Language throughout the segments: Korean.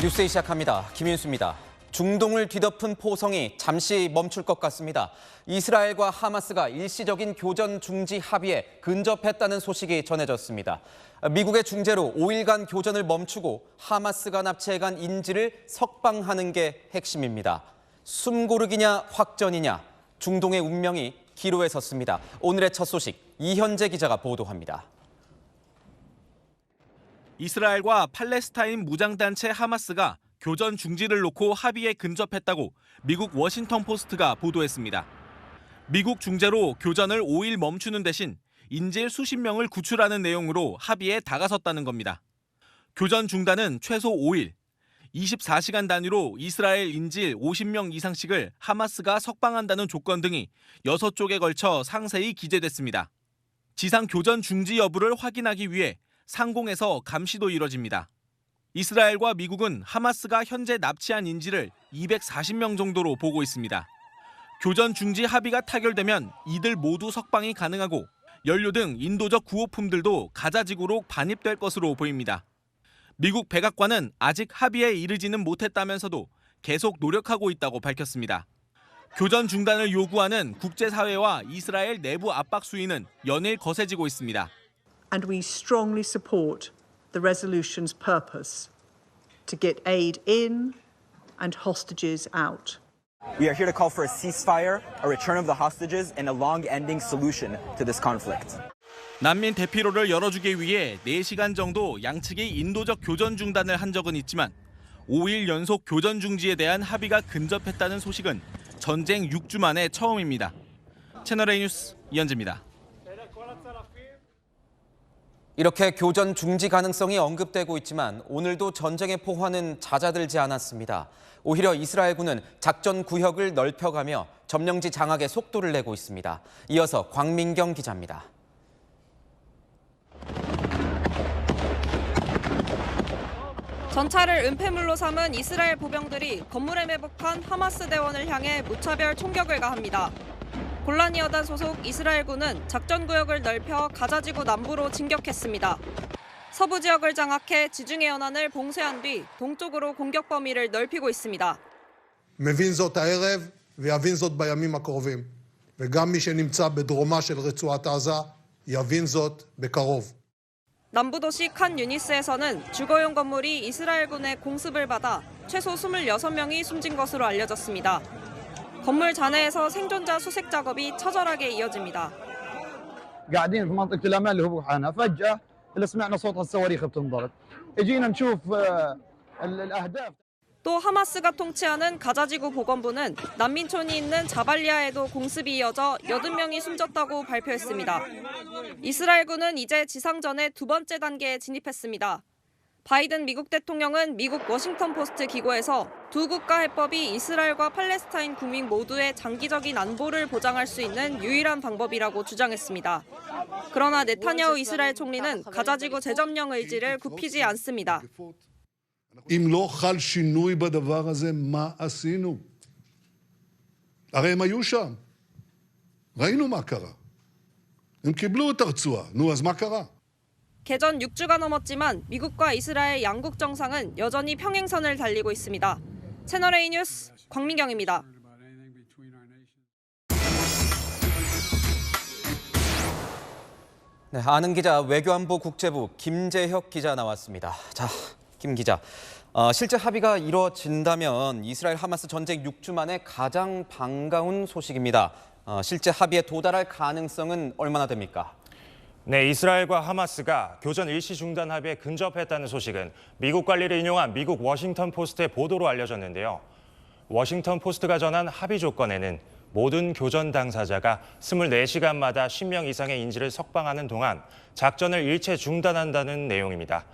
뉴스에 시작합니다. 김윤수입니다. 중동을 뒤덮은 포성이 잠시 멈출 것 같습니다. 이스라엘과 하마스가 일시적인 교전 중지 합의에 근접했다는 소식이 전해졌습니다. 미국의 중재로 5일간 교전을 멈추고 하마스가 납치해간 인질을 석방하는 게 핵심입니다. 숨고르기냐 확전이냐, 중동의 운명이 기로에 섰습니다. 오늘의 첫 소식, 이현재 기자가 보도합니다. 이스라엘과 팔레스타인 무장단체 하마스가 교전 중지를 놓고 합의에 근접했다고 미국 워싱턴 포스트가 보도했습니다. 미국 중재로 교전을 5일 멈추는 대신 인질 수십 명을 구출하는 내용으로 합의에 다가섰다는 겁니다. 교전 중단은 최소 5일, 24시간 단위로 이스라엘 인질 50명 이상씩을 하마스가 석방한다는 조건 등이 6쪽에 걸쳐 상세히 기재됐습니다. 지상 교전 중지 여부를 확인하기 위해 상공에서 감시도 이뤄집니다. 이스라엘과 미국은 하마스가 현재 납치한 인질을 240명 정도로 보고 있습니다. 교전 중지 합의가 타결되면 이들 모두 석방이 가능하고 연료 등 인도적 구호품들도 가자지구로 반입될 것으로 보입니다. 미국 백악관은 아직 합의에 이르지는 못했다면서도 계속 노력하고 있다고 밝혔습니다. 교전 중단을 요구하는 국제사회와 이스라엘 내부 압박 수위는 연일 거세지고 있습니다. And we strongly support the resolution's purpose to get aid in and hostages out. We are here to call for a ceasefire, a return of the hostages, and a long-ending solution to this conflict. 난민 대피로를 열어주기 위해 4시간 정도 양측이 인도적 교전 중단을 한 적은 있지만 5일 연속 교전 중지에 대한 합의가 근접했다는 소식은 전쟁 6주 만에 처음입니다. 채널A 뉴스 이현재입니다. 이렇게 교전 중지 가능성이 언급되고 있지만 오늘도 전쟁의 포화는 잦아들지 않았습니다. 오히려 이스라엘군은 작전 구역을 넓혀가며 점령지 장악에 속도를 내고 있습니다. 이어서 광민경 기자입니다. 전차를 은폐물로 삼은 이스라엘 보병들이 건물에 매복한 하마스 대원을 향해 무차별 총격을 가합니다. 골라니 여단 소속 이스라엘군은 작전 구역을 넓혀 가자지구 남부로 진격했습니다. 서부 지역을 장악해 지중해 연안을 봉쇄한 뒤 동쪽으로 공격 범위를 넓히고 있습니다. מבין זאת הערב ויבין זאת בימים הקרובים. וגם מי שנמצא בדרומה של רצועת עזה יבין זאת בקרוב. 남부 도시 칸 유니스에서는 주거용 건물이 이스라엘군의 공습을 받아 최소 26명이 숨진 것으로 알려졌습니다. 건물 잔해에서 생존자 수색 작업이 처절하게 이어집니다. قاعدين في منطقة الأمان اللي هو حانا فجأة اللي سمعنا صوت الصواريخ بتنضرب. اجينا نشوف الأهداف. 또 하마스가 통치하는 가자지구 보건부는 난민촌이 있는 자발리아에도 공습이 이어져 80명이 숨졌다고 발표했습니다. 이스라엘군은 이제 지상전의 두 번째 단계에 진입했습니다. 바이든 미국 대통령은 미국 워싱턴 포스트 기고에서 두 국가 해법이 이스라엘과 팔레스타인 국민 모두의 장기적인 안보를 보장할 수 있는 유일한 방법이라고 주장했습니다. 그러나 네타냐후 이스라엘 총리는 가자지구 재점령 의지를 굽히지 않습니다. אם לא חל שינוי בדבר הזה, מה עשינו? הרי הם היו שם. ראינו מה קרה. הם קיבלו את הרצועה. נו, אז מה קרה? 개전 6주가 넘었지만 미국과 이스라엘 양국 정상은 여전히 평행선을 달리고 있습니다. 채널A 뉴스 광민경입니다. 네, 아는 기자 외교안보 국제부 김재혁 기자 나왔습니다. 자, 김 기자, 실제 합의가 이루어진다면 이스라엘 하마스 전쟁 6주 만에 가장 반가운 소식입니다. 실제 합의에 도달할 가능성은 얼마나 됩니까? 네, 이스라엘과 하마스가 교전 일시 중단 합의에 근접했다는 소식은 미국 관리를 인용한 미국 워싱턴 포스트의 보도로 알려졌는데요. 워싱턴 포스트가 전한 합의 조건에는 모든 교전 당사자가 24시간마다 10명 이상의 인질을 석방하는 동안 작전을 일체 중단한다는 내용입니다.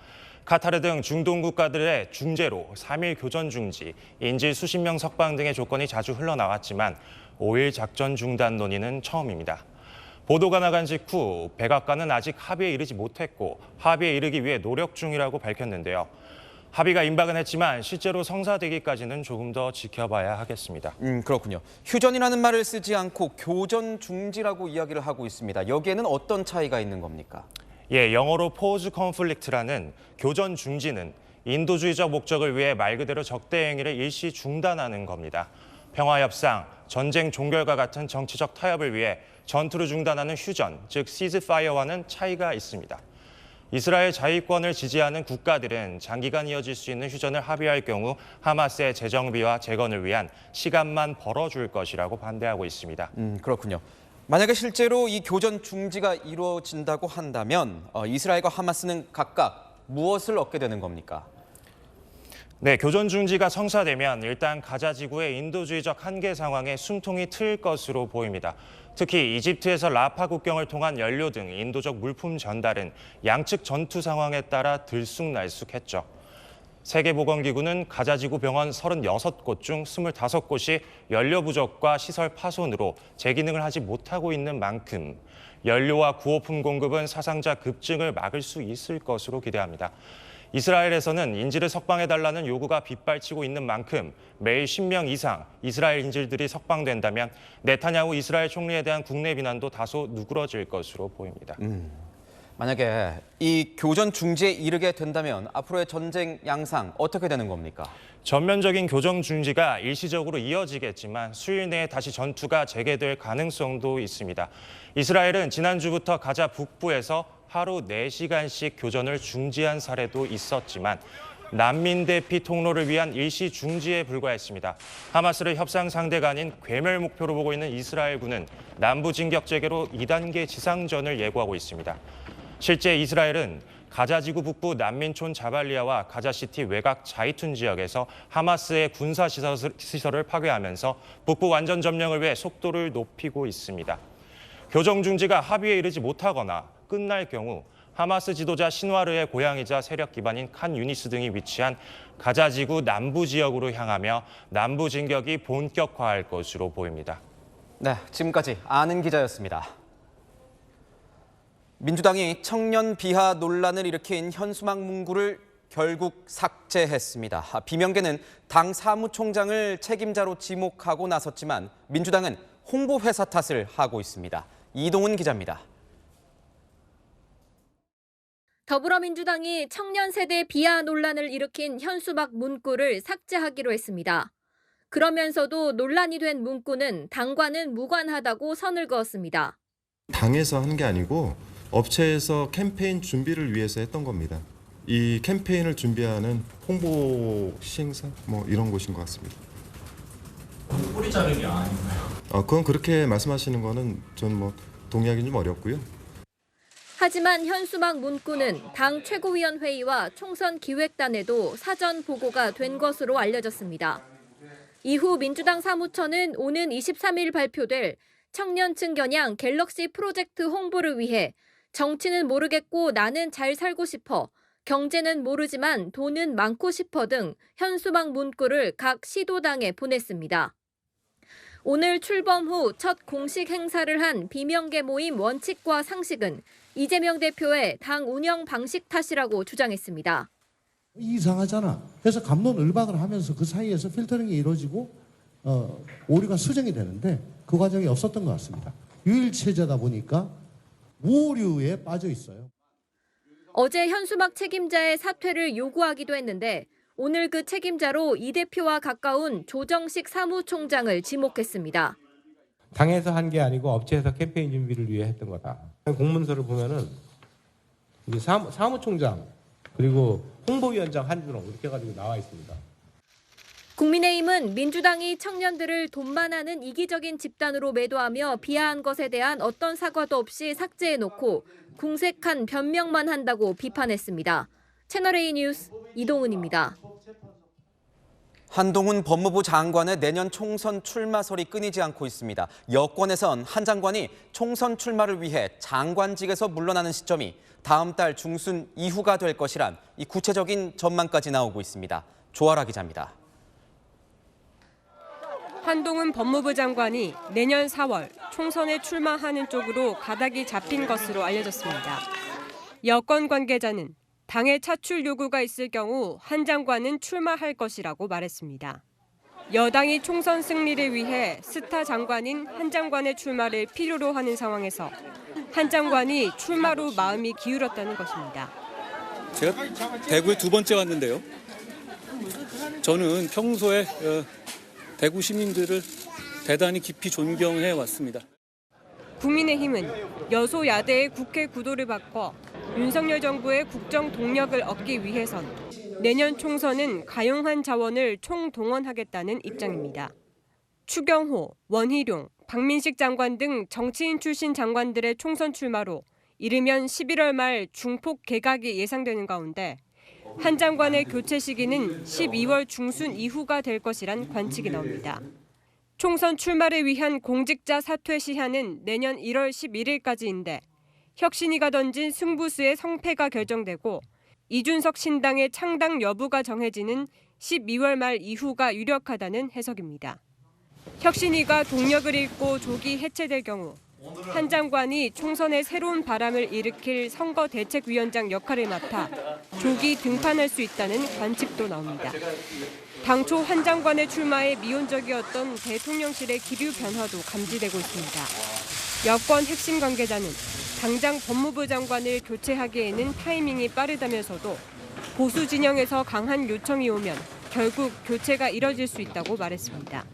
카타르 등 중동 국가들의 중재로 3일 교전 중지, 인질 수십 명 석방 등의 조건이 자주 흘러나왔지만 5일 작전 중단 논의는 처음입니다. 보도가 나간 직후 백악관은 아직 합의에 이르지 못했고 합의에 이르기 위해 노력 중이라고 밝혔는데요. 합의가 임박은 했지만 실제로 성사되기까지는 조금 더 지켜봐야 하겠습니다. 그렇군요. 휴전이라는 말을 쓰지 않고 교전 중지라고 이야기를 하고 있습니다. 여기에는 어떤 차이가 있는 겁니까? 예, 영어로 pause conflict라는 교전 중지는 인도주의적 목적을 위해 말 그대로 적대 행위를 일시 중단하는 겁니다. 평화협상, 전쟁 종결과 같은 정치적 타협을 위해 전투를 중단하는 휴전, 즉 시즈파이어와는 차이가 있습니다. 이스라엘 자위권을 지지하는 국가들은 장기간 이어질 수 있는 휴전을 합의할 경우 하마스의 재정비와 재건을 위한 시간만 벌어줄 것이라고 반대하고 있습니다. 그렇군요. 만약에 실제로 이 교전 중지가 이루어진다고 한다면 이스라엘과 하마스는 각각 무엇을 얻게 되는 겁니까? 네, 교전 중지가 성사되면 일단 가자 지구의 인도주의적 한계 상황에 숨통이 트일 것으로 보입니다. 특히 이집트에서 라파 국경을 통한 연료 등 인도적 물품 전달은 양측 전투 상황에 따라 들쑥날쑥했죠. 세계보건기구는 가자 지구 병원 36곳 중 25곳이 연료 부족과 시설 파손으로 재기능을 하지 못하고 있는 만큼 연료와 구호품 공급은 사상자 급증을 막을 수 있을 것으로 기대합니다. 이스라엘에서는 인질을 석방해달라는 요구가 빗발치고 있는 만큼 매일 10명 이상 이스라엘 인질들이 석방된다면 네타냐후 이스라엘 총리에 대한 국내 비난도 다소 누그러질 것으로 보입니다. 만약에 이 교전 중지에 이르게 된다면 앞으로의 전쟁 양상 어떻게 되는 겁니까? 전면적인 교전 중지가 일시적으로 이어지겠지만 수일 내에 다시 전투가 재개될 가능성도 있습니다. 이스라엘은 지난주부터 가자 북부에서 하루 4시간씩 교전을 중지한 사례도 있었지만 난민 대피 통로를 위한 일시 중지에 불과했습니다. 하마스를 협상 상대가 아닌 괴멸 목표로 보고 있는 이스라엘군은 남부 진격 재개로 2단계 지상전을 예고하고 있습니다. 실제 이스라엘은 가자 지구 북부 난민촌 자발리아와 가자시티 외곽 자이툰 지역에서 하마스의 군사 시설을 파괴하면서 북부 완전 점령을 위해 속도를 높이고 있습니다. 교전 중지가 합의에 이르지 못하거나 끝날 경우 하마스 지도자 신와르의 고향이자 세력 기반인 칸 유니스 등이 위치한 가자 지구 남부 지역으로 향하며 남부 진격이 본격화할 것으로 보입니다. 네, 지금까지 아는 기자였습니다. 민주당이 청년 비하 논란을 일으킨 현수막 문구를 결국 삭제했습니다. 비명계는 당 사무총장을 책임자로 지목하고 나섰지만 민주당은 홍보회사 탓을 하고 있습니다. 이동훈 기자입니다. 더불어민주당이 청년 세대 비하 논란을 일으킨 현수막 문구를 삭제하기로 했습니다. 그러면서도 논란이 된 문구는 당과는 무관하다고 선을 그었습니다. 당에서 한 게 아니고 업체에서 캠페인 준비를 위해서 했던 겁니다. 이 캠페인을 준비하는 홍보 시행사 이런 곳인 것 같습니다. 뿌리 자르기 아닌가요? 그건 그렇게 말씀하시는 거는 전 동의하기는 좀 어렵고요. 하지만 현수막 문구는 당 최고위원회의와 총선 기획단에도 사전 보고가 된 것으로 알려졌습니다. 이후 민주당 사무처는 오는 23일 발표될 청년층 겨냥 갤럭시 프로젝트 홍보를 위해 정치는 모르겠고 나는 잘 살고 싶어, 경제는 모르지만 돈은 많고 싶어 등 현수막 문구를 각 시도당에 보냈습니다. 오늘 출범 후 첫 공식 행사를 한 비명계 모임 원칙과 상식은 이재명 대표의 당 운영 방식 탓이라고 주장했습니다. 이상하잖아. 그래서 갑론을박을 하면서 그 사이에서 필터링이 이루어지고 오류가 수정이 되는데 그 과정이 없었던 것 같습니다. 유일체제다 보니까 오류에 빠져 있어요. 어제 현수막 책임자의 사퇴를 요구하기도 했는데 오늘 그 책임자로 이 대표와 가까운 조정식 사무총장을 지목했습니다. 당에서 한 게 아니고 업체에서 캠페인 준비를 위해 했던 거다. 공문서를 보면은 이제 사무총장 그리고 홍보위원장 한준호 이렇게 해가지고 나와 있습니다. 국민의힘은 민주당이 청년들을 돈만 하는 이기적인 집단으로 매도하며 비하한 것에 대한 어떤 사과도 없이 삭제해놓고 궁색한 변명만 한다고 비판했습니다. 채널A 뉴스 이동훈입니다. 한동훈 법무부 장관의 내년 총선 출마설이 끊이지 않고 있습니다. 여권에선 한 장관이 총선 출마를 위해 장관직에서 물러나는 시점이 다음 달 중순 이후가 될 것이란 이 구체적인 전망까지 나오고 있습니다. 조아라 기자입니다. 한동훈 법무부 장관이 내년 4월 총선에 출마하는 쪽으로 가닥이 잡힌 것으로 알려졌습니다. 여권 관계자는 당의 차출 요구가 있을 경우 한 장관은 출마할 것이라고 말했습니다. 여당이 총선 승리를 위해 스타 장관인 한 장관의 출마를 필요로 하는 상황에서 한 장관이 출마로 마음이 기울었다는 것입니다. 제가 대구에 두 번째 왔는데요. 저는 평소에 대구 시민들을 대단히 깊이 존경해 왔습니다. 국민의힘은 여소야대의 국회 구도를 바꿔 윤석열 정부의 국정 동력을 얻기 위해선 내년 총선은 가용한 자원을 총동원하겠다는 입장입니다. 추경호, 원희룡, 박민식 장관 등 정치인 출신 장관들의 총선 출마로 이르면 11월 말 중폭 개각이 예상되는 가운데 한 장관의 교체 시기는 12월 중순 이후가 될 것이란 관측이 나옵니다. 총선 출마를 위한 공직자 사퇴 시한은 내년 1월 11일까지인데 혁신위가 던진 승부수의 성패가 결정되고 이준석 신당의 창당 여부가 정해지는 12월 말 이후가 유력하다는 해석입니다. 혁신위가 동력을 잃고 조기 해체될 경우 한 장관이 총선에 새로운 바람을 일으킬 선거대책위원장 역할을 맡아 조기 등판할 수 있다는 관측도 나옵니다. 당초 한 장관의 출마에 미온적이었던 대통령실의 기류 변화도 감지되고 있습니다. 여권 핵심 관계자는 당장 법무부 장관을 교체하기에는 타이밍이 빠르다면서도 보수 진영에서 강한 요청이 오면 결국 교체가 이뤄질 수 있다고 말했습니다.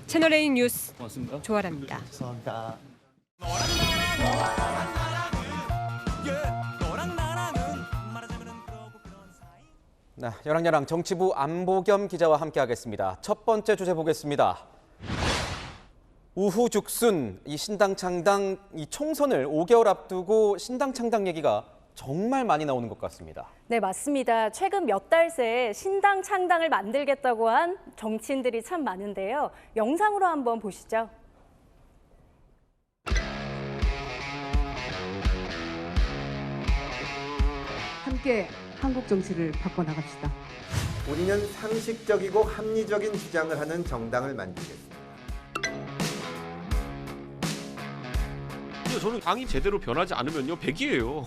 채널A 뉴스 조아라입니다. 네, 여랑여랑 정치부 안보겸 기자와 함께하겠습니다. 첫 번째 주제 보겠습니다. 우후죽순 이 신당 창당 이 총선을 5개월 앞두고 신당 창당 얘기가 정말 많이 나오는 것 같습니다. 네, 맞습니다. 최근 몇 달 새에 신당 창당을 만들겠다고 한 정치인들이 참 많은데요. 영상으로 한번 보시죠. 함께 한국 정치를 바꿔나갑시다. 우리는 상식적이고 합리적인 주장을 하는 정당을 만들겠습니다. 저는 당이 제대로 변하지 않으면요 100이에요.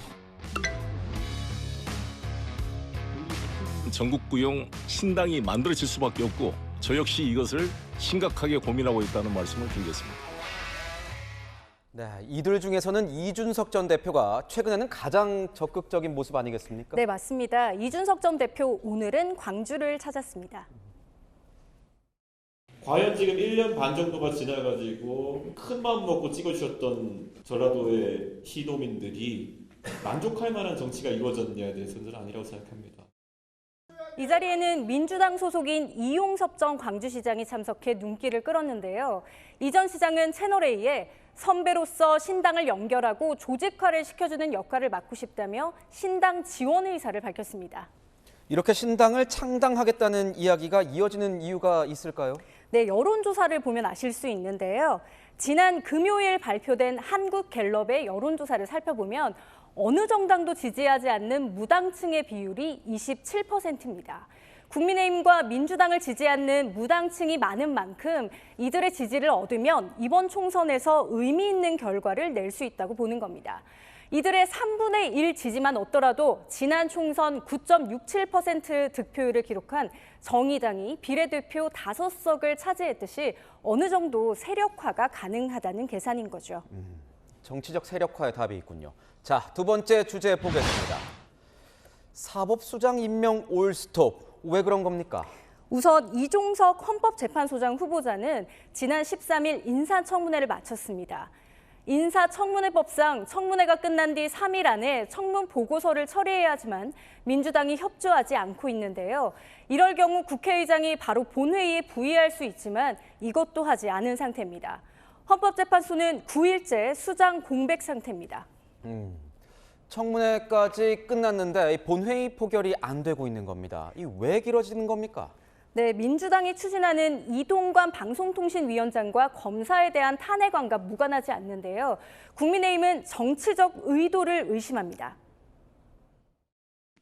전국구용 신당이 만들어질 수밖에 없고 저 역시 이것을 심각하게 고민하고 있다는 말씀을 드리겠습니다. 네, 이들 중에서는 이준석 전 대표가 최근에는 가장 적극적인 모습 아니겠습니까? 네, 맞습니다. 이준석 전 대표 오늘은 광주를 찾았습니다. 과연 지금 1년 반 정도가 지나가지고 큰 마음 먹고 찍어주셨던 전라도의 시도민들이 만족할 만한 정치가 이루어졌느냐에 대해서는 아니라고 생각합니다. 이 자리에는 민주당 소속인 이용섭 전 광주시장이 참석해 눈길을 끌었는데요. 이 전 시장은 채널A에 선배로서 신당을 연결하고 조직화를 시켜주는 역할을 맡고 싶다며 신당 지원 의사를 밝혔습니다. 이렇게 신당을 창당하겠다는 이야기가 이어지는 이유가 있을까요? 네, 여론조사를 보면 아실 수 있는데요. 지난 금요일 발표된 한국갤럽의 여론조사를 살펴보면 어느 정당도 지지하지 않는 무당층의 비율이 27%입니다. 국민의힘과 민주당을 지지 않는 무당층이 많은 만큼 이들의 지지를 얻으면 이번 총선에서 의미 있는 결과를 낼 수 있다고 보는 겁니다. 이들의 3분의 1 지지만 얻더라도 지난 총선 9.67% 득표율을 기록한 정의당이 비례대표 5석을 차지했듯이 어느 정도 세력화가 가능하다는 계산인 거죠. 정치적 세력화의 답이 있군요. 자, 두 번째 주제 보겠습니다. 사법수장 임명 올스톱. 왜 그런 겁니까? 우선 이종석 헌법재판소장 후보자는 지난 13일 인사청문회를 마쳤습니다. 인사청문회법상 청문회가 끝난 뒤 3일 안에 청문 보고서를 처리해야 하지만 민주당이 협조하지 않고 있는데요. 이럴 경우 국회의장이 바로 본회의에 부의할 수 있지만 이것도 하지 않은 상태입니다. 헌법재판소는 9일째 수장 공백 상태입니다. 청문회까지 끝났는데 본회의 포결이 안 되고 있는 겁니다. 이 왜 길어지는 겁니까? 네, 민주당이 추진하는 이동관 방송통신위원장과 검사에 대한 탄핵안과 무관하지 않는데요. 국민의힘은 정치적 의도를 의심합니다.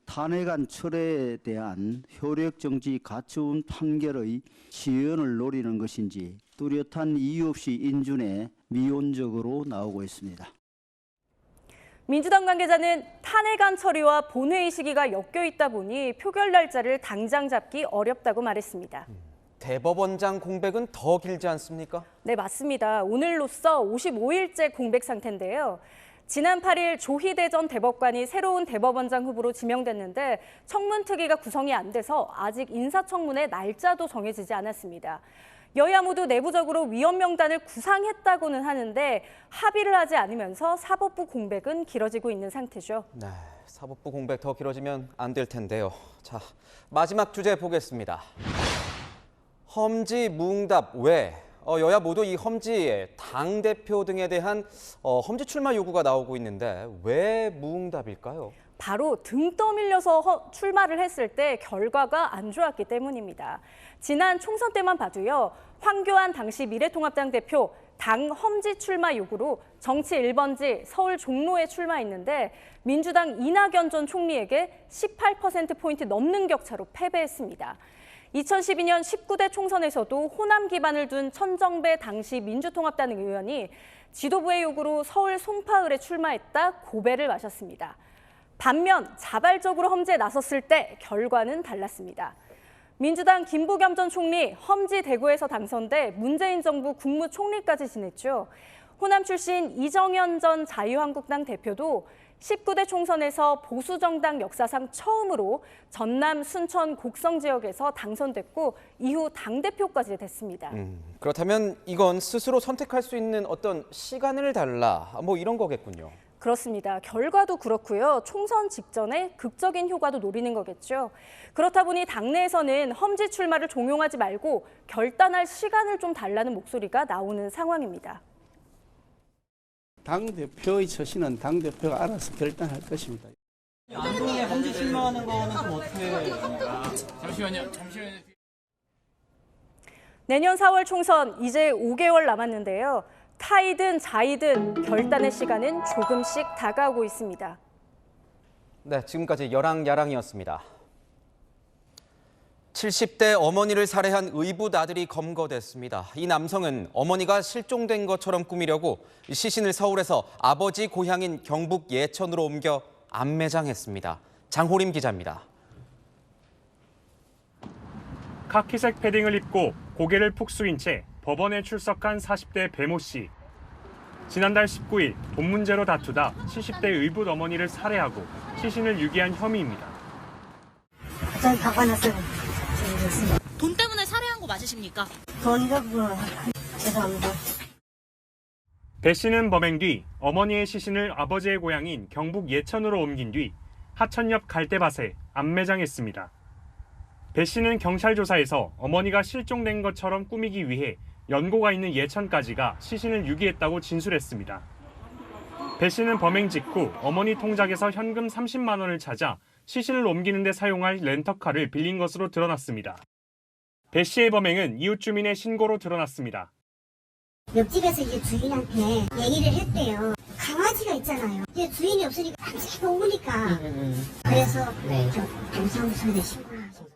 탄핵안 철회에 대한 효력정지 가처분 판결의 지연을 노리는 것인지 뚜렷한 이유 없이 인준에 미온적으로 나오고 있습니다. 민주당 관계자는 탄핵안 처리와 본회의 시기가 엮여 있다 보니 표결 날짜를 당장 잡기 어렵다고 말했습니다. 대법원장 공백은 더 길지 않습니까? 네, 맞습니다. 오늘로써 55일째 공백 상태인데요. 지난 8일 조희대 전 대법관이 새로운 대법원장 후보로 지명됐는데 청문특위가 구성이 안 돼서 아직 인사청문회 날짜도 정해지지 않았습니다. 여야 모두 내부적으로 위원 명단을 구상했다고는 하는데 합의를 하지 않으면서 사법부 공백은 길어지고 있는 상태죠. 네, 사법부 공백 더 길어지면 안 될 텐데요. 자, 마지막 주제 보겠습니다. 험지 무응답 왜? 여야 모두 이 험지에 당대표 등에 대한 험지 출마 요구가 나오고 있는데 왜 무응답일까요? 바로 등 떠밀려서 출마를 했을 때 결과가 안 좋았기 때문입니다. 지난 총선 때만 봐도요. 황교안 당시 미래통합당 대표 당 험지 출마 요구로 정치 1번지 서울 종로에 출마했는데 민주당 이낙연 전 총리에게 18%포인트 넘는 격차로 패배했습니다. 2012년 19대 총선에서도 호남 기반을 둔 천정배 당시 민주통합당 의원이 지도부의 요구로 서울 송파을에 출마했다 고배를 마셨습니다. 반면 자발적으로 험지에 나섰을 때 결과는 달랐습니다. 민주당 김부겸 전 총리 험지 대구에서 당선돼 문재인 정부 국무총리까지 지냈죠. 호남 출신 이정현 전 자유한국당 대표도 19대 총선에서 보수정당 역사상 처음으로 전남 순천 곡성 지역에서 당선됐고 이후 당대표까지 됐습니다. 그렇다면 이건 스스로 선택할 수 있는 어떤 시간을 달라 뭐 이런 거겠군요. 그렇습니다. 결과도 그렇고요. 총선 직전에 극적인 효과도 노리는 거겠죠. 그렇다 보니 당내에서는 험지 출마를 종용하지 말고 결단할 시간을 좀 달라는 목소리가 나오는 상황입니다. 당대표의 처신은 당대표가 알아서 결단할 것입니다. 안동에 험지 출마하는 거는 좀 어떻게... 잠시만요. 내년 4월 총선 이제 5개월 남았는데요. 타이든 자이든 결단의 시간은 조금씩 다가오고 있습니다. 네, 지금까지 여랑야랑이었습니다. 70대 어머니를 살해한 의붓 아들이 검거됐습니다. 이 남성은 어머니가 실종된 것처럼 꾸미려고 시신을 서울에서 아버지 고향인 경북 예천으로 옮겨 암매장했습니다. 장호림 기자입니다. 카키색 패딩을 입고 고개를 푹 숙인 채 법원에 출석한 40대 배모 씨. 지난달 19일 돈 문제로 다투다 70대 의붓 어머니를 살해하고 시신을 유기한 혐의입니다. 전 박아놨어요. 돈 때문에 살해한 거 맞으십니까? 돈이가 죄송합니다. 배 씨는 범행 뒤 어머니의 시신을 아버지의 고향인 경북 예천으로 옮긴 뒤 하천 옆 갈대밭에 암매장했습니다. 배 씨는 경찰 조사에서 어머니가 실종된 것처럼 꾸미기 위해 연고가 있는 예천까지가 시신을 유기했다고 진술했습니다. 배 씨는 범행 직후 어머니 통장에서 현금 30만 원을 찾아 시신을 옮기는 데 사용할 렌터카를 빌린 것으로 드러났습니다. 배 씨의 범행은 이웃 주민의 신고로 드러났습니다. 옆집에서 이제 주인한테 얘기를 했대요. 강아지가 있잖아요. 이제 주인이 없으니까 밤새 오니까. 그래서 좀 동사무소에 신고하죠.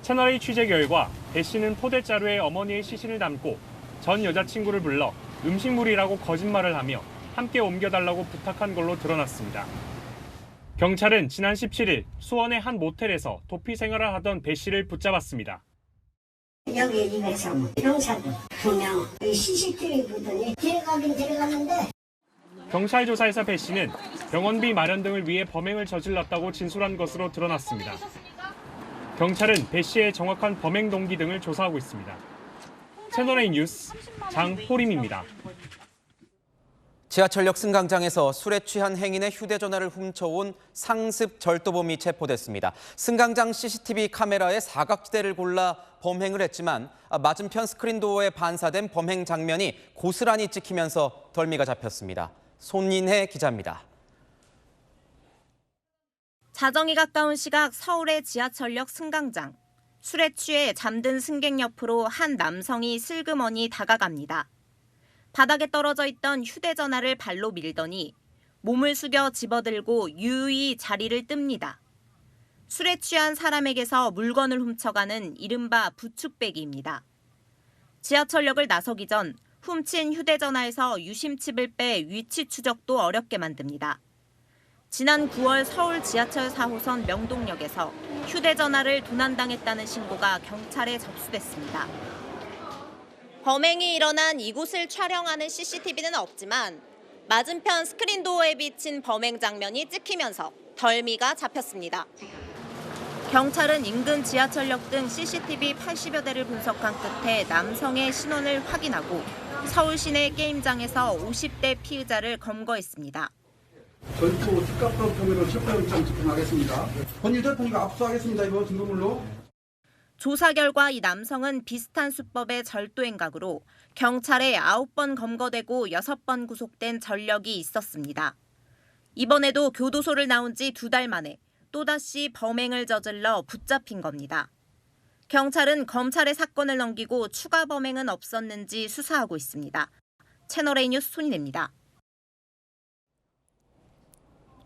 채널A 취재 결과 배 씨는 포대자루에 어머니의 시신을 담고 전 여자친구를 불러 음식물이라고 거짓말을 하며 함께 옮겨달라고 부탁한 걸로 드러났습니다. 경찰은 지난 17일 수원의 한 모텔에서 도피 생활을 하던 배 씨를 붙잡았습니다. 여기 집에서 경찰 2명 CCTV 보더니 데려가긴 데려갔는데 경찰 조사에서 배 씨는 병원비 마련 등을 위해 범행을 저질렀다고 진술한 것으로 드러났습니다. 경찰은 배 씨의 정확한 범행 동기 등을 조사하고 있습니다. 채널A 뉴스 장호림입니다. 지하철역 승강장에서 술에 취한 행인의 휴대전화를 훔쳐온 상습 절도범이 체포됐습니다. 승강장 CCTV 카메라에 사각지대를 골라 범행을 했지만 맞은편 스크린도어에 반사된 범행 장면이 고스란히 찍히면서 덜미가 잡혔습니다. 손인혜 기자입니다. 자정이 가까운 시각 서울의 지하철역 승강장. 술에 취해 잠든 승객 옆으로 한 남성이 슬그머니 다가갑니다. 바닥에 떨어져 있던 휴대전화를 발로 밀더니 몸을 숙여 집어들고 유유히 자리를 뜹니다. 술에 취한 사람에게서 물건을 훔쳐가는 이른바 부축배기입니다. 지하철역을 나서기 전 훔친 휴대전화에서 유심칩을 빼 위치 추적도 어렵게 만듭니다. 지난 9월 서울 지하철 4호선 명동역에서 휴대전화를 도난당했다는 신고가 경찰에 접수됐습니다. 범행이 일어난 이곳을 촬영하는 CCTV는 없지만 맞은편 스크린도어에 비친 범행 장면이 찍히면서 덜미가 잡혔습니다. 경찰은 인근 지하철역 등 CCTV 80여 대를 분석한 끝에 남성의 신원을 확인하고 서울 시내 게임장에서 50대 피의자를 검거했습니다. 전투 특가법 혐의로 체포영장 집행하겠습니다. 본일 대통령이 압수하겠습니다. 이거 증거물로. 조사 결과 이 남성은 비슷한 수법의 절도 행각으로 경찰에 9번 검거되고 6번 구속된 전력이 있었습니다. 이번에도 교도소를 나온 지 2달 만에 또다시 범행을 저질러 붙잡힌 겁니다. 경찰은 검찰에 사건을 넘기고 추가 범행은 없었는지 수사하고 있습니다. 채널A 뉴스 손인혜입니다.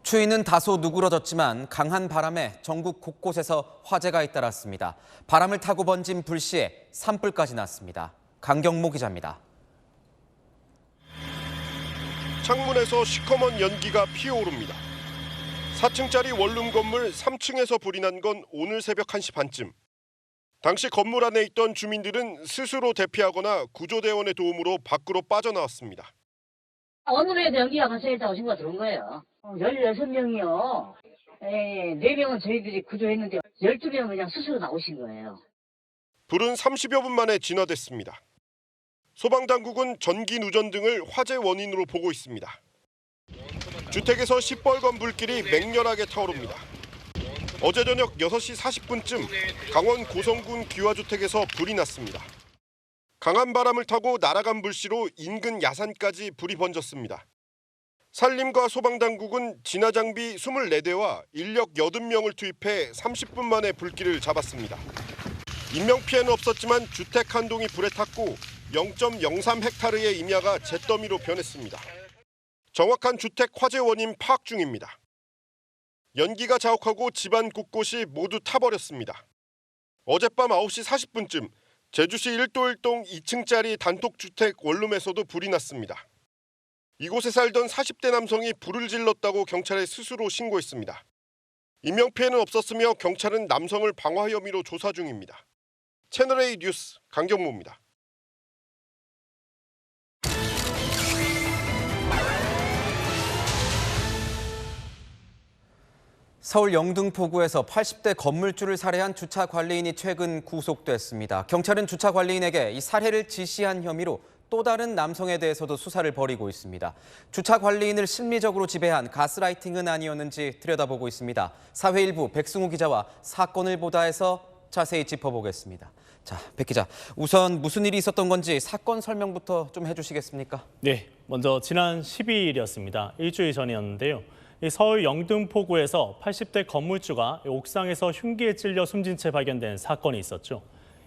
추위는 다소 누그러졌지만 강한 바람에 전국 곳곳에서 화재가 잇따랐습니다. 바람을 타고 번진 불씨에 산불까지 났습니다. 강경모 기자입니다. 창문에서 시커먼 연기가 피어오릅니다. 4층짜리 원룸 건물 3층에서 불이 난 건 오늘 새벽 1시 반쯤. 당시 건물 안에 있던 주민들은 스스로 대피하거나 구조대원의 도움으로 밖으로 빠져나왔습니다. 오늘에도 연기가 발생했다고 신고가 들어온 거예요. 16명이요. 4명은 저희들이 구조했는데 12명은 그냥 스스로 나오신 거예요. 불은 30여 분 만에 진화됐습니다. 소방당국은 전기 누전 등을 화재 원인으로 보고 있습니다. 주택에서 시뻘건 불길이 맹렬하게 타오릅니다. 어제 저녁 6시 40분쯤 강원 고성군 귀화주택에서 불이 났습니다. 강한 바람을 타고 날아간 불씨로 인근 야산까지 불이 번졌습니다. 산림과 소방당국은 진화장비 24대와 인력 80명을 투입해 30분 만에 불길을 잡았습니다. 인명피해는 없었지만 주택 한 동이 불에 탔고 0.03헥타르의 임야가 잿더미로 변했습니다. 정확한 주택 화재 원인 파악 중입니다. 연기가 자욱하고 집안 곳곳이 모두 타버렸습니다. 어젯밤 9시 40분쯤 제주시 1도 1동 2층짜리 단독주택 원룸에서도 불이 났습니다. 이곳에 살던 40대 남성이 불을 질렀다고 경찰에 스스로 신고했습니다. 인명피해는 없었으며 경찰은 남성을 방화 혐의로 조사 중입니다. 채널A 뉴스 강경모입니다. 서울 영등포구에서 80대 건물주를 살해한 주차 관리인이 최근 구속됐습니다. 경찰은 주차 관리인에게 이 살해를 지시한 혐의로 또 다른 남성에 대해서도 수사를 벌이고 있습니다. 주차 관리인을 심리적으로 지배한 가스라이팅은 아니었는지 들여다보고 있습니다. 사회일부 백승우 기자와 사건을 보다에서 자세히 짚어보겠습니다. 자, 백 기자, 우선 무슨 일이 있었던 건지 사건 설명부터 좀 해주시겠습니까? 네, 먼저 지난 12일이었습니다. 일주일 전이었는데요. 서울 영등포구에서 80대 건물주가 옥상에서 흉기에 찔려 숨진 채 발견된 사건이 있었죠.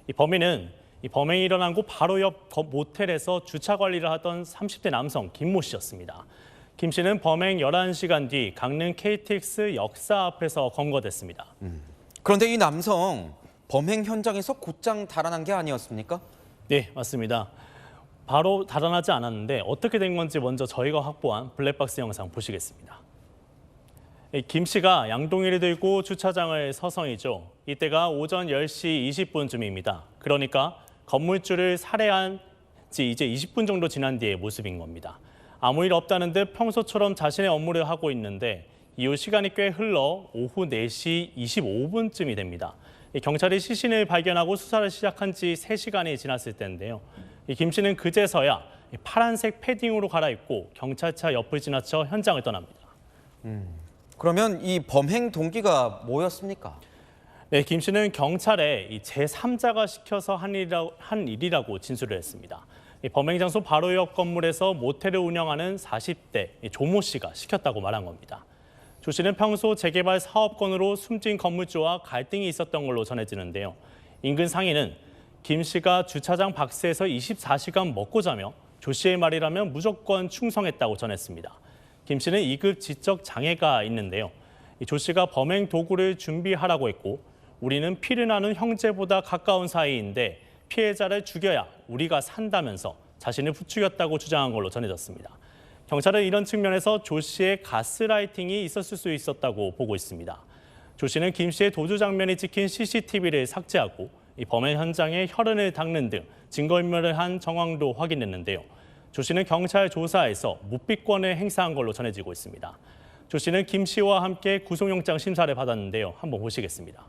이 범인은 범행이 일어난 곳 바로 옆 모텔에서 주차 관리를 하던 30대 남성 김모 씨였습니다. 김 씨는 범행 11시간 뒤 강릉 KTX 역사 앞에서 검거됐습니다. 그런데 이 남성 범행 현장에서 곧장 달아난 게 아니었습니까? 네, 맞습니다. 바로 달아나지 않았는데 어떻게 된 건지 먼저 저희가 확보한 블랙박스 영상 보시겠습니다. 김 씨가 양동이를 들고 주차장을 서성이죠. 이때가 오전 10시 20분쯤입니다. 그러니까 건물주를 살해한 지 이제 20분 정도 지난 뒤의 모습인 겁니다. 아무 일 없다는 듯 평소처럼 자신의 업무를 하고 있는데 이후 시간이 꽤 흘러 오후 4시 25분쯤이 됩니다. 경찰이 시신을 발견하고 수사를 시작한 지 3시간이 지났을 때인데요. 김 씨는 그제서야 파란색 패딩으로 갈아입고 경찰차 옆을 지나쳐 현장을 떠납니다. 그러면 이 범행 동기가 뭐였습니까? 네, 김 씨는 경찰에 제3자가 시켜서 한 일이라고 진술을 했습니다. 범행 장소 바로 옆 건물에서 모텔을 운영하는 40대 조모 씨가 시켰다고 말한 겁니다. 조 씨는 평소 재개발 사업건으로 숨진 건물주와 갈등이 있었던 걸로 전해지는데요. 인근 상인은 김 씨가 주차장 박스에서 24시간 먹고 자며 조 씨의 말이라면 무조건 충성했다고 전했습니다. 김 씨는 2급 지적 장애가 있는데요. 조 씨가 범행 도구를 준비하라고 했고 우리는 피를 나눈 형제보다 가까운 사이인데 피해자를 죽여야 우리가 산다면서 자신을 부추겼다고 주장한 걸로 전해졌습니다. 경찰은 이런 측면에서 조 씨의 가스라이팅이 있었을 수 있었다고 보고 있습니다. 조 씨는 김 씨의 도주 장면이 찍힌 CCTV를 삭제하고 이 범행 현장에 혈흔을 닦는 등 증거인멸을 한 정황도 확인했는데요. 조 씨는 경찰 조사에서 묵비권을 행사한 걸로 전해지고 있습니다. 조 씨는 김 씨와 함께 구속영장 심사를 받았는데요. 한번 보시겠습니다.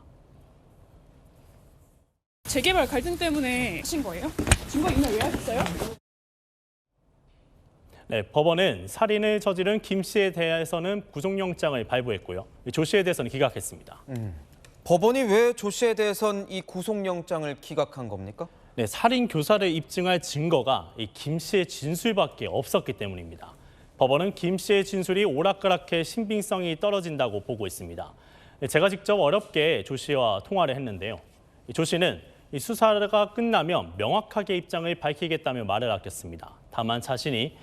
재개발 갈등 때문에 하신 거예요? 증거 인멸 왜 하셨어요? 네, 법원은 살인을 저지른 김 씨에 대해서는 구속영장을 발부했고요. 조 씨에 대해서는 기각했습니다. 법원이 왜 조 씨에 대해선 이 구속영장을 기각한 겁니까? 네, 살인 교사를 입증할 증거가 이 김 씨의 진술밖에 없었기 때문입니다. 법원은 김 씨의 진술이 오락가락해 신빙성이 떨어진다고 보고 있습니다. 제가 직접 어렵게 조 씨와 통화를 했는데요. 조 씨는 이 수사가 끝나면 명확하게 입장을 밝히겠다며 말을 아꼈습니다. 다만 자신이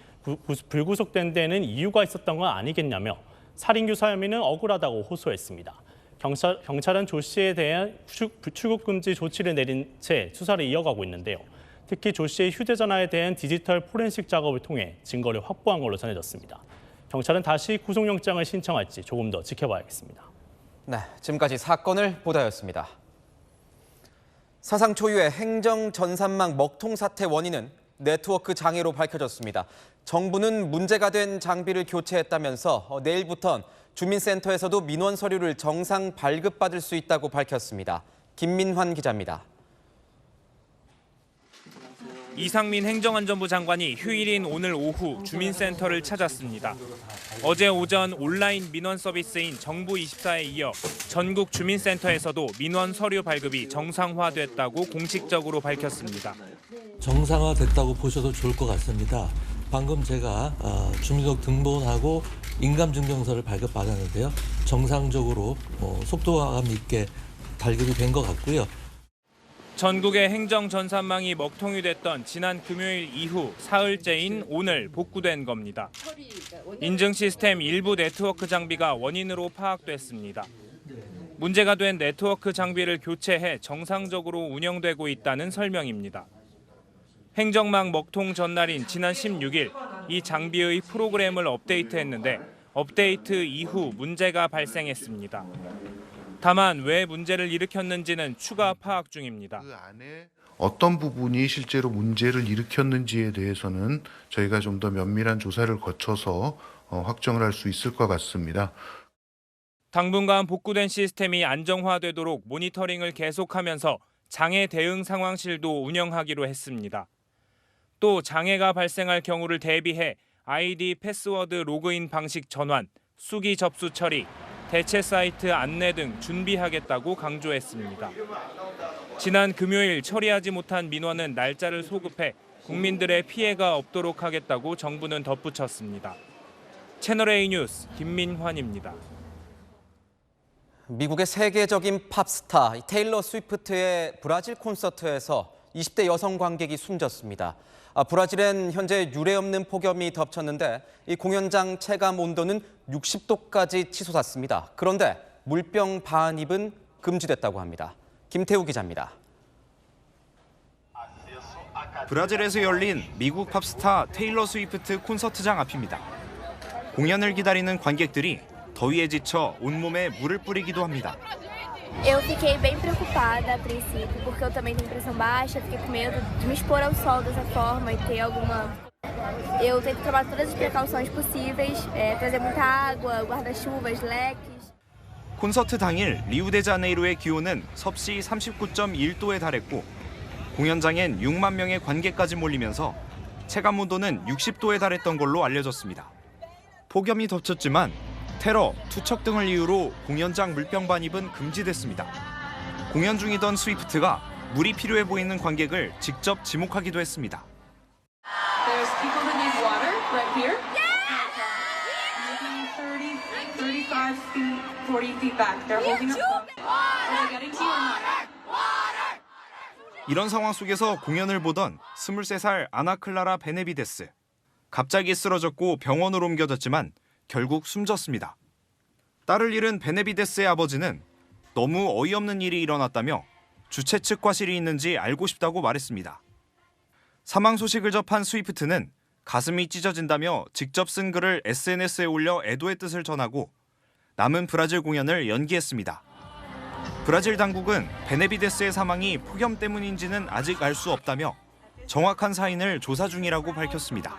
불구속된 데는 이유가 있었던 건 아니겠냐며 살인교사 혐의는 억울하다고 호소했습니다. 경찰은 조 씨에 대한 출국금지 조치를 내린 채 수사를 이어가고 있는데요. 특히 조 씨의 휴대전화에 대한 디지털 포렌식 작업을 통해 증거를 확보한 걸로 전해졌습니다. 경찰은 다시 구속영장을 신청할지 조금 더 지켜봐야겠습니다. 네, 지금까지 사건을 보도였습니다. 사상 초유의 행정 전산망 먹통 사태 원인은 네트워크 장애로 밝혀졌습니다. 정부는 문제가 된 장비를 교체했다면서 내일부턴 주민센터에서도 민원 서류를 정상 발급받을 수 있다고 밝혔습니다. 김민환 기자입니다. 이상민 행정안전부 장관이 휴일인 오늘 오후 주민센터를 찾았습니다. 어제 오전 온라인 민원 서비스인 정부24에 이어 전국 주민센터에서도 민원 서류 발급이 정상화됐다고 공식적으로 밝혔습니다. 정상화됐다고 보셔도 좋을 것 같습니다. 방금 제가 주민등록번호하고 인감증명서를 발급받았는데요. 정상적으로 속도감 있게 발급이 된 것 같고요. 전국의 행정 전산망이 먹통이 됐던 지난 금요일 이후 사흘째인 오늘 복구된 겁니다. 인증 시스템 일부 네트워크 장비가 원인으로 파악됐습니다. 문제가 된 네트워크 장비를 교체해 정상적으로 운영되고 있다는 설명입니다. 행정망 먹통 전날인 지난 16일 이 장비의 프로그램을 업데이트했는데 업데이트 이후 문제가 발생했습니다. 다만 왜 문제를 일으켰는지는 추가 파악 중입니다. 어떤 부분이 실제로 문제를 일으켰는지에 대해서는 저희가 좀 더 면밀한 조사를 거쳐서 확정을 할 수 있을 것 같습니다. 당분간 복구된 시스템이 안정화되도록 모니터링을 계속하면서 장애 대응 상황실도 운영하기로 했습니다. 또 장애가 발생할 경우를 대비해 아이디 패스워드 로그인 방식 전환, 수기 접수 처리, 대체 사이트 안내 등 준비하겠다고 강조했습니다. 지난 금요일 처리하지 못한 민원은 날짜를 소급해 국민들의 피해가 없도록 하겠다고 정부는 덧붙였습니다. 채널A 뉴스 김민환입니다. 미국의 세계적인 팝스타 테일러 스위프트의 브라질 콘서트에서 20대 여성 관객이 숨졌습니다. 브라질엔 현재 유례 없는 폭염이 덮쳤는데 이 공연장 체감 온도는 60도까지 치솟았습니다. 그런데 물병 반입은 금지됐다고 합니다. 김태우 기자입니다. 브라질에서 열린 미국 팝스타 테일러 스위프트 콘서트장 앞입니다. 공연을 기다리는 관객들이 더위에 지쳐 온몸에 물을 뿌리기도 합니다. Eu fiquei bem preocupada a princípio, porque eu também tenho pressão baixa, fiquei com medo de me expor ao sol dessa forma e ter alguma... Eu tento tomar todas as precauções possíveis, trazer muita água, guarda-chuvas, leques. 콘서트 당일 리우데자네이루의 기온은 섭씨 39.1도에 달했고 공연장엔 6만 명의 관객까지 몰리면서 체감 온도는 60도에 달했던 걸로 알려졌습니다. 폭염이 덮쳤지만 테러, 투척 등을 이유로 공연장 물병 반입은 금지됐습니다. 공연 중이던 스위프트가 물이 필요해 보이는 관객을 직접 지목하기도 했습니다. There's people that need water right here. Maybe 30, 35 feet, 40 feet back. They're holding up. Are they getting to you or not? 이런 상황 속에서 공연을 보던 23살 아나클라라 베네비데스. 갑자기 쓰러졌고 병원으로 옮겨졌지만 결국 숨졌습니다. 딸을 잃은 베네비데스의 아버지는 너무 어이없는 일이 일어났다며 주최 측 과실이 있는지 알고 싶다고 말했습니다. 사망 소식을 접한 스위프트는 가슴이 찢어진다며 직접 쓴 글을 SNS에 올려 애도의 뜻을 전하고 남은 브라질 공연을 연기했습니다. 브라질 당국은 베네비데스의 사망이 폭염 때문인지는 아직 알 수 없다며 정확한 사인을 조사 중이라고 밝혔습니다.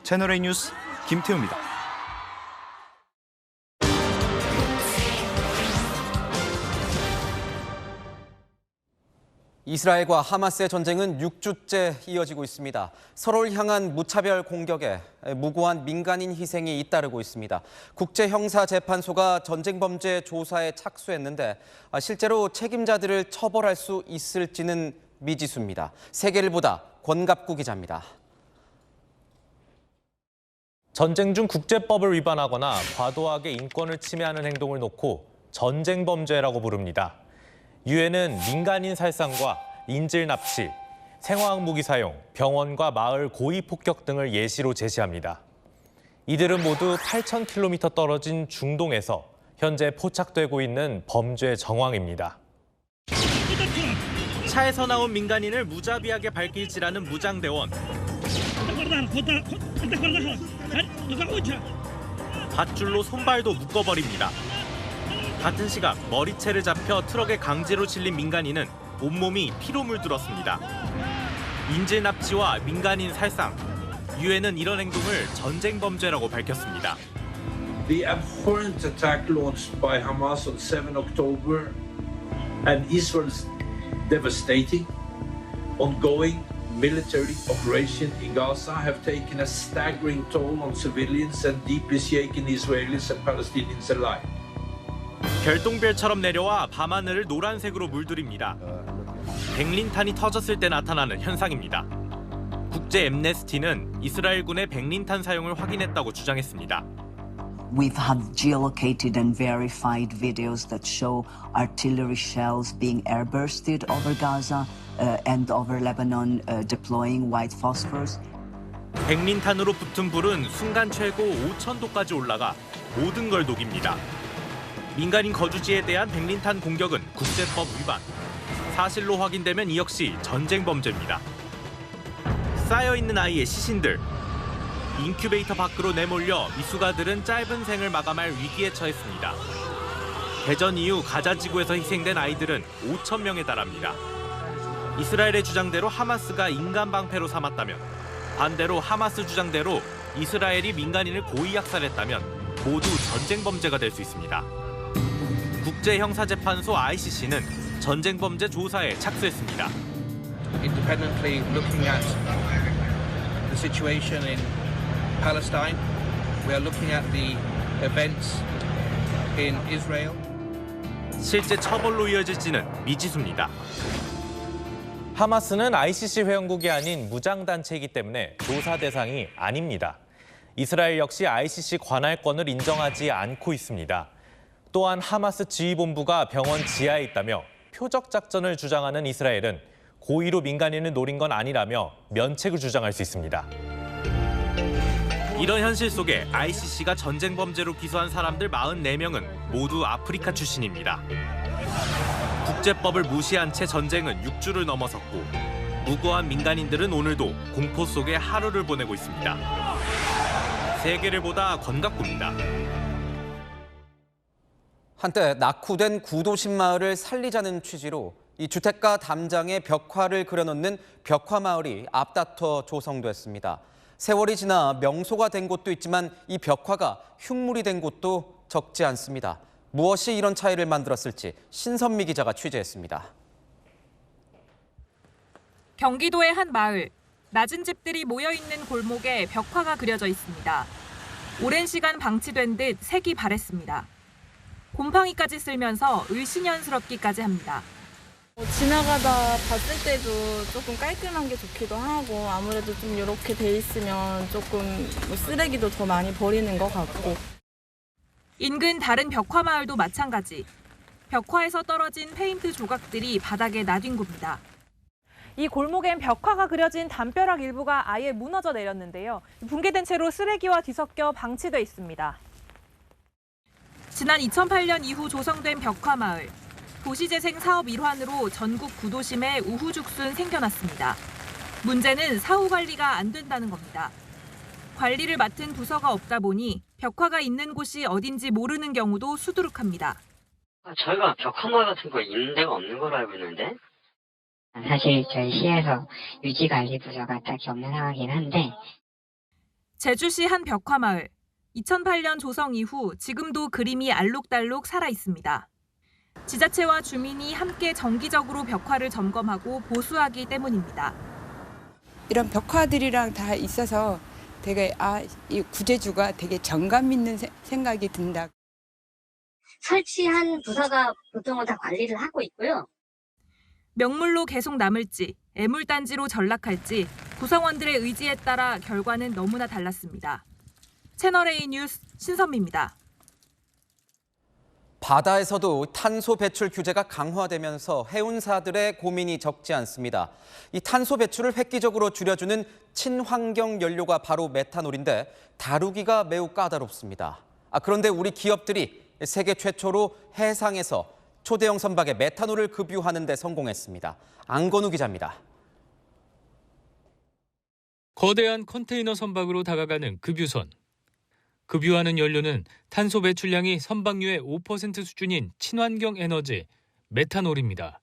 채널A 뉴스 김태우입니다. 이스라엘과 하마스의 전쟁은 6주째 이어지고 있습니다. 서로를 향한 무차별 공격에 무고한 민간인 희생이 잇따르고 있습니다. 국제형사재판소가 전쟁 범죄 조사에 착수했는데 실제로 책임자들을 처벌할 수 있을지는 미지수입니다. 세계일보다 권갑구 기자입니다. 전쟁 중 국제법을 위반하거나 과도하게 인권을 침해하는 행동을 놓고 전쟁 범죄라고 부릅니다. 유엔은 민간인 살상과 인질 납치, 생화학 무기 사용, 병원과 마을 고의 폭격 등을 예시로 제시합니다. 이들은 모두 8,000km 떨어진 중동에서 현재 포착되고 있는 범죄 정황입니다. 차에서 나온 민간인을 무자비하게 발길질하는 무장대원. 밧줄로 손발도 묶어버립니다. 같은 시각 머리채를 잡혀 트럭에 강제로 실린 민간인은 온몸이 피로 물들었습니다. 인질 납치와 민간인 살상, 유엔은 이런 행동을 전쟁 범죄라고 밝혔습니다. The abhorrent attack launched by Hamas on 7 October and Israel's devastating ongoing military operation in Gaza have taken a staggering toll on civilians and deeply shaken Israelis and Palestinians alike. 별똥별처럼 내려와 밤하늘을 노란색으로 물들입니다. 백린탄이 터졌을 때 나타나는 현상입니다. 국제 엠네스티는 이스라엘군의 백린탄 사용을 확인했다고 주장했습니다. We've had geolocated and verified videos that show artillery shells being airbursted over Gaza and over Lebanon deploying white phosphorus. 백린탄으로 붙은 불은 순간 최고 5,000도까지 올라가 모든 걸 녹입니다. 민간인 거주지에 대한 백린탄 공격은 국제법 위반. 사실로 확인되면 이 역시 전쟁 범죄입니다. 쌓여있는 아이의 시신들. 인큐베이터 밖으로 내몰려 미숙아들은 짧은 생을 마감할 위기에 처했습니다. 대전 이후 가자 지구에서 희생된 아이들은 5,000명에 달합니다. 이스라엘의 주장대로 하마스가 인간 방패로 삼았다면, 반대로 하마스 주장대로 이스라엘이 민간인을 고의 학살했다면 모두 전쟁 범죄가 될 수 있습니다. 국제형사재판소 ICC는 전쟁 범죄 조사에 착수했습니다. Independently looking at the situation in Palestine, we are looking at the events in Israel. 실제 처벌로 이어질지는 미지수입니다. 하마스는 ICC 회원국이 아닌 무장단체이기 때문에 조사 대상이 아닙니다. 이스라엘 역시 ICC 관할권을 인정하지 않고 있습니다. 또한 하마스 지휘본부가 병원 지하에 있다며 표적 작전을 주장하는 이스라엘은 고의로 민간인을 노린 건 아니라며 면책을 주장할 수 있습니다. 이런 현실 속에 ICC가 전쟁 범죄로 기소한 사람들 44명은 모두 아프리카 출신입니다. 국제법을 무시한 채 전쟁은 6주를 넘어섰고 무고한 민간인들은 오늘도 공포 속에 하루를 보내고 있습니다. 세계를 보다 권갑구입니다. 한때 낙후된 구도심 마을을 살리자는 취지로 이 주택가 담장에 벽화를 그려놓는 벽화마을이 앞다퉈 조성됐습니다. 세월이 지나 명소가 된 곳도 있지만 이 벽화가 흉물이 된 곳도 적지 않습니다. 무엇이 이런 차이를 만들었을지 신선미 기자가 취재했습니다. 경기도의 한 마을, 낮은 집들이 모여있는 골목에 벽화가 그려져 있습니다. 오랜 시간 방치된 듯 색이 바랬습니다. 곰팡이까지 쓸면서 을씨년스럽기까지 합니다. 지나가다 봤을 때도 조금 깔끔한 게 좋기도 하고 아무래도 좀 이렇게 돼 있으면 조금 쓰레기도 더 많이 버리는 것 같고. 인근 다른 벽화 마을도 마찬가지. 벽화에서 떨어진 페인트 조각들이 바닥에 나뒹굽니다. 이 골목엔 벽화가 그려진 담벼락 일부가 아예 무너져 내렸는데요. 붕괴된 채로 쓰레기와 뒤섞여 방치돼 있습니다. 지난 2008년 이후 조성된 벽화 마을. 도시재생 사업 일환으로 전국 구도심에 우후죽순 생겨났습니다. 문제는 사후 관리가 안 된다는 겁니다. 관리를 맡은 부서가 없다 보니 벽화가 있는 곳이 어딘지 모르는 경우도 수두룩합니다. 저희가 벽화마을 같은 거 있는 데가 없는 걸로 알고 있는데? 사실 저희 시에서 유지관리 부서가 딱히 없는 상황이긴 한데 제주시 한 벽화마을. 2008년 조성 이후 지금도 그림이 알록달록 살아 있습니다. 지자체와 주민이 함께 정기적으로 벽화를 점검하고 보수하기 때문입니다. 이런 벽화들이랑 다 있어서 되게 이 구제주가 되게 정감 있는 생각이 든다. 설치한 부서가 보통은 다 관리를 하고 있고요. 명물로 계속 남을지 애물단지로 전락할지 구성원들의 의지에 따라 결과는 너무나 달랐습니다. 채널A 뉴스 신선미입니다. 바다에서도 탄소 배출 규제가 강화되면서 해운사들의 고민이 적지 않습니다. 이 탄소 배출을 획기적으로 줄여주는 친환경 연료가 바로 메탄올인데 다루기가 매우 까다롭습니다. 그런데 우리 기업들이 세계 최초로 해상에서 초대형 선박에 메탄올을 급유하는 데 성공했습니다. 안건우 기자입니다. 거대한 컨테이너 선박으로 다가가는 급유선. 급유하는 연료는 탄소 배출량이 선박류의 5% 수준인 친환경 에너지, 메탄올입니다.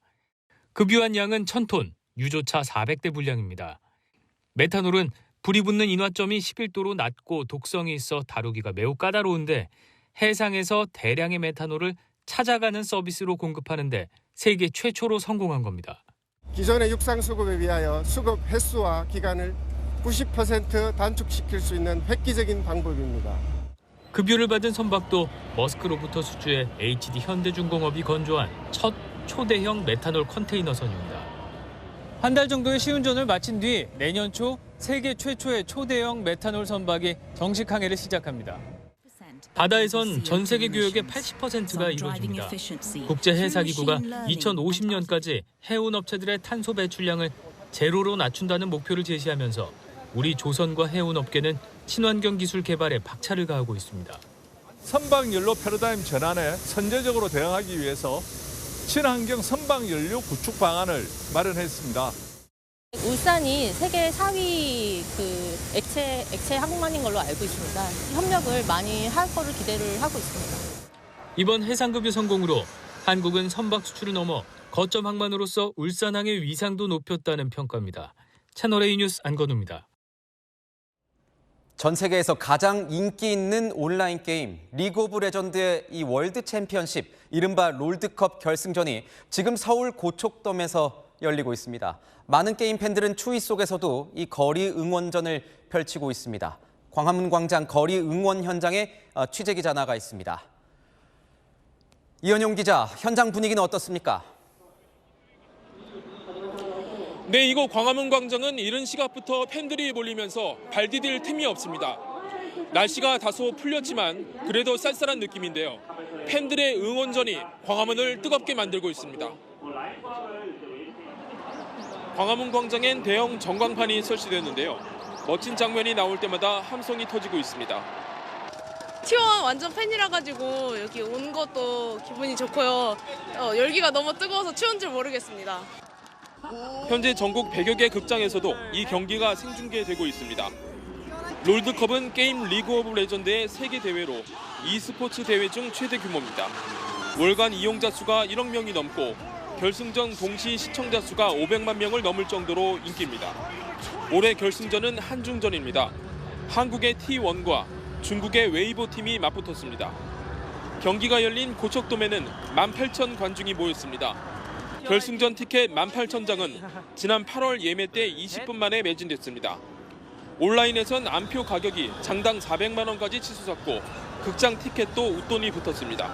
급유한 양은 1000톤, 유조차 400대 분량입니다. 메탄올은 불이 붙는 인화점이 11도로 낮고 독성이 있어 다루기가 매우 까다로운데 해상에서 대량의 메탄올을 찾아가는 서비스로 공급하는데 세계 최초로 성공한 겁니다. 기존의 육상 수급에 비하여 수급 횟수와 기간을 90% 단축시킬 수 있는 획기적인 방법입니다. 급유를 받은 선박도 머스크로부터 수주해 HD 현대중공업이 건조한 첫 초대형 메탄올 컨테이너선입니다. 한 달 정도의 시운전을 마친 뒤 내년 초 세계 최초의 초대형 메탄올 선박이 정식 항해를 시작합니다. 바다에선 전 세계 교역의 80%가 이루어집니다. 국제해사기구가 2050년까지 해운업체들의 탄소 배출량을 제로로 낮춘다는 목표를 제시하면서 우리 조선과 해운업계는 친환경 기술 개발에 박차를 가하고 있습니다. 선박연료 패러다임 전환에 선제적으로 대응하기 위해서 친환경 선박연료 구축 방안을 마련했습니다. 울산이 세계 4위 액체 항만인 걸로 알고 있습니다. 협력을 많이 할 거를 기대를 하고 있습니다. 이번 해상급유 성공으로 한국은 선박 수출을 넘어 거점 항만으로서 울산항의 위상도 높였다는 평가입니다. 채널A 뉴스 안건우입니다. 전 세계에서 가장 인기 있는 온라인 게임 리그 오브 레전드의 이 월드 챔피언십, 이른바 롤드컵 결승전이 지금 서울 고척돔에서 열리고 있습니다. 많은 게임 팬들은 추위 속에서도 이 거리 응원전을 펼치고 있습니다. 광화문 광장 거리 응원 현장에 취재기자 나가 있습니다. 이현용 기자, 현장 분위기는 어떻습니까? 네, 이곳 광화문 광장은 이른 시각부터 팬들이 몰리면서 발 디딜 틈이 없습니다. 날씨가 다소 풀렸지만 그래도 쌀쌀한 느낌인데요. 팬들의 응원전이 광화문을 뜨겁게 만들고 있습니다. 광화문 광장엔 대형 전광판이 설치됐는데요. 멋진 장면이 나올 때마다 함성이 터지고 있습니다. T1 완전 팬이라 가지고 여기 온 것도 기분이 좋고요. 열기가 너무 뜨거워서 추운 줄 모르겠습니다. 현재 전국 100여 개 극장에서도 이 경기가 생중계되고 있습니다. 롤드컵은 게임 리그 오브 레전드의 세계 대회로 e스포츠 대회 중 최대 규모입니다. 월간 이용자 수가 1억 명이 넘고 결승전 동시 시청자 수가 500만 명을 넘을 정도로 인기입니다. 올해 결승전은 한중전입니다. 한국의 T1과 중국의 웨이보 팀이 맞붙었습니다. 경기가 열린 고척돔에는 18,000 관중이 모였습니다. 결승전 티켓 18,000장은 지난 8월 예매 때 20분 만에 매진됐습니다. 온라인에선 안표 가격이 장당 400만 원까지 치솟았고 극장 티켓도 웃돈이 붙었습니다.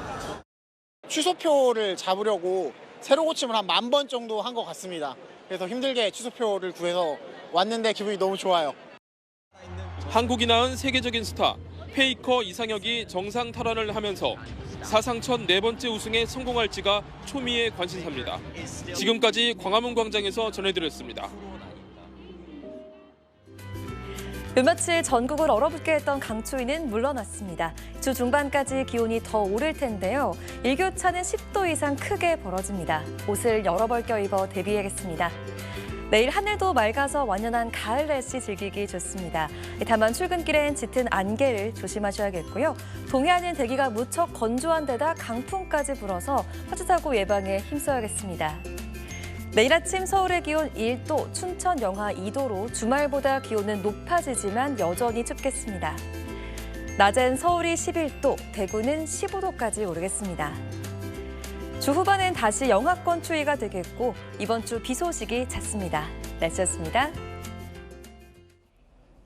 취소표를 잡으려고 새로 고침을 한 10,000번 정도 한 것 같습니다. 그래서 힘들게 취소표를 구해서 왔는데 기분이 너무 좋아요. 한국이 낳은 세계적인 스타 페이커 이상혁이 정상 탈환을 하면서 사상 첫 4번째 우승에 성공할지가 초미의 관심사입니다. 지금까지 광화문 광장에서 전해드렸습니다. 몇 며칠 전국을 얼어붙게 했던 강추위는 물러났습니다. 주 중반까지 기온이 더 오를 텐데요. 일교차는 10도 이상 크게 벌어집니다. 옷을 여러 벌 껴입어 대비해야겠습니다. 내일 하늘도 맑아서 완연한 가을 날씨 즐기기 좋습니다. 다만 출근길엔 짙은 안개를 조심하셔야겠고요. 동해안은 대기가 무척 건조한 데다 강풍까지 불어서 화재사고 예방에 힘써야겠습니다. 내일 아침 서울의 기온 1도, 춘천 영하 2도로 주말보다 기온은 높아지지만 여전히 춥겠습니다. 낮엔 서울이 11도, 대구는 15도까지 오르겠습니다. 주 후반엔 다시 영하권 추위가 되겠고 이번 주 비 소식이 잦습니다. 날씨였습니다.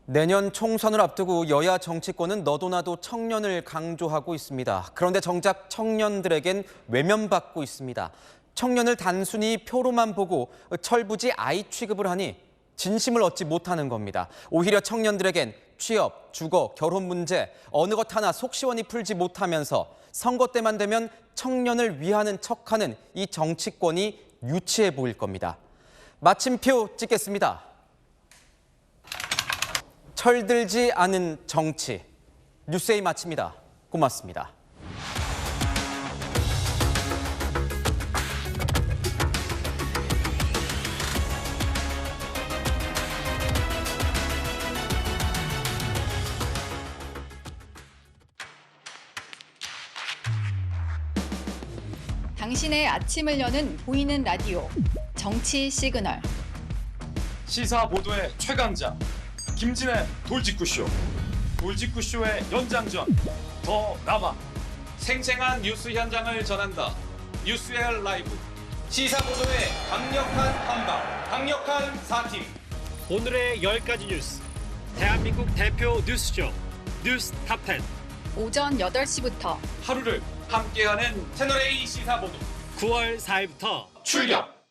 내년 총선을 앞두고 여야 정치권은 너도나도 청년을 강조하고 있습니다. 그런데 정작 청년들에겐 외면받고 있습니다. 청년을 단순히 표로만 보고 철부지 아이 취급을 하니 진심을 얻지 못하는 겁니다. 오히려 청년들에겐 취업, 주거, 결혼 문제 어느 것 하나 속 시원히 풀지 못하면서 선거 때만 되면 청년을 위하는 척하는 이 정치권이 유치해 보일 겁니다. 마침표 찍겠습니다. 철들지 않은 정치. 뉴스에이 마칩니다. 고맙습니다. 당신의 아침을 여는 보이는 라디오 정치 시그널. 시사 보도의 최강자 김진애 돌직구쇼. 돌직구쇼의 연장전 더 남아. 생생한 뉴스 현장을 전한다. 뉴스엘 라이브. 시사 보도의 강력한 한방, 강력한 4팀. 오늘의 10가지 뉴스. 대한민국 대표 뉴스쇼 뉴스 탑10. 오전 8시부터 하루를 함께하는 채널A 시사 보도. 9월 4일부터 출격!